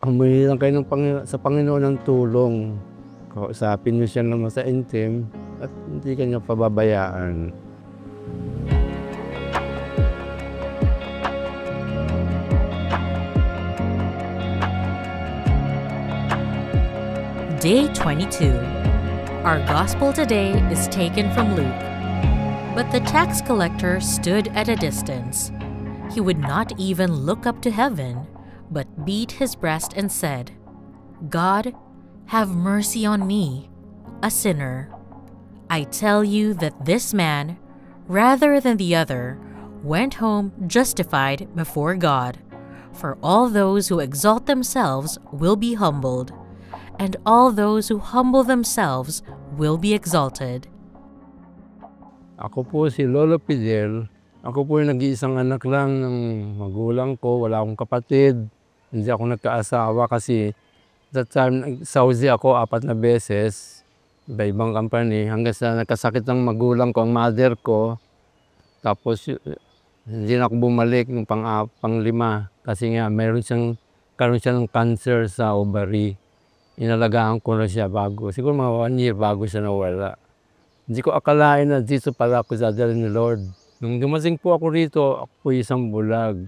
Humingi lang kayo sa Panginoon ng tulong. Kausapin niyo siya ng masaintim at hindi ka niya pababayaan. Day 22. Our gospel today is taken from Luke. But the tax collector stood at a distance. He would not even look up to heaven, but beat his breast and said, "God, have mercy on me, a sinner." I tell you that this man, rather than the other, went home justified before God. For all those who exalt themselves will be humbled, and all those who humble themselves will be exalted. Ako po si Lolo Fidel. Ako po yung nag-iisang anak lang ng magulang ko. Wala akong kapatid. Hindi ako nagkaasawa kasi that time Saudi ako 4 na beses. Iba-ibang company. Hanggang sa nagkasakit ng magulang ko, ang mother ko. Tapos hindi na ako bumalik ng pang-5. Kasi nga karoon siya ng cancer sa ovary. Inalagaan ko na siya siguro mga 1 year bago siya nawala. Hindi ko akalain na dito pala ako dadalhin ni Lord. Nung dumating po ako rito, ako po isang bulag.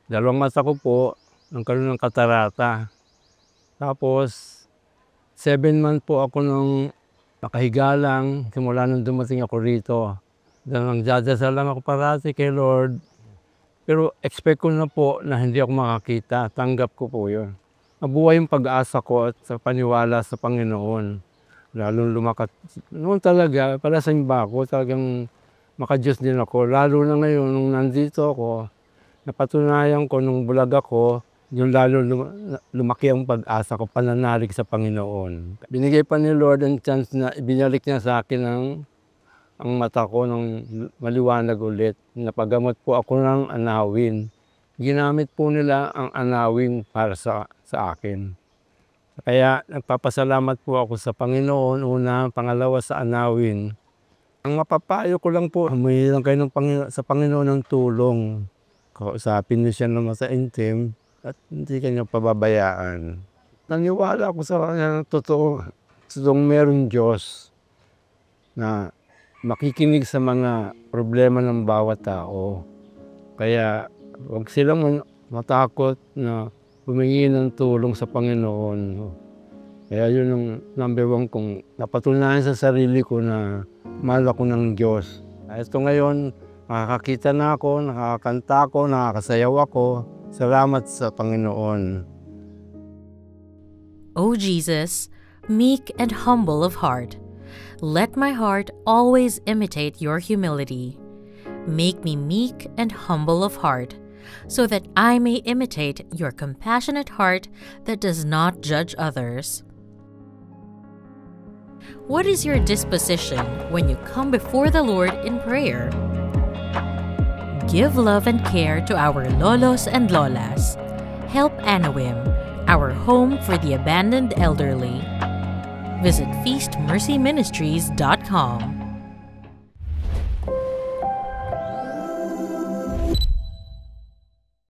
2 mata ko po, nagkaroon ng katarata. Tapos, 7 months po ako nung nakahiga lang, simula nung dumating ako rito. Nagdadasal lang ako parati kay Lord. Pero expect ko na po na hindi ako makakita. Tanggap ko po yun. Nabuhay yung pag-asa ko at sa paniwala sa Panginoon. Lalong lumakat. Noon talaga, para sa imba ko, talagang makadiyos din ako. Lalo na ngayon, nung nandito ako, napatunayan ko nung bulag ako, yung lalo lumaki ang pag-asa ko, pananalig sa Panginoon. Binigay pa ni Lord ang chance na ibinalik niya sa akin ang mata ko ng maliwanag ulit. Napagamot po ako ng anawin. Ginamit po nila ang anawin para sa akin. Kaya nagpapasalamat po ako sa Panginoon, una, pangalawa sa anawin. Ang mapapayo ko lang po, humingi lang kayo sa Panginoon ng tulong. Kausapin niyo siya ng masaintim at hindi ka niya pababayaan. Naniwala ako sa kanya ng totoong merong Diyos na makikinig sa mga problema ng bawat tao. Kaya huwag silang matakot na humingi ng tulong sa Panginoon. Kaya yun ang number 1 kong napatunayan sa sarili ko na mahal ako ng Diyos. Ito ngayon, nakakakita na ako, nakakanta ako, nakakasayaw ako. Salamat sa Panginoon. O Jesus, meek and humble of heart, let my heart always imitate your humility. Make me meek and humble of heart, so that I may imitate your compassionate heart that does not judge others. What is your disposition when you come before the Lord in prayer? Give love and care to our lolos and lolas. Help Anawim, our home for the abandoned elderly. Visit feastmercyministries.com.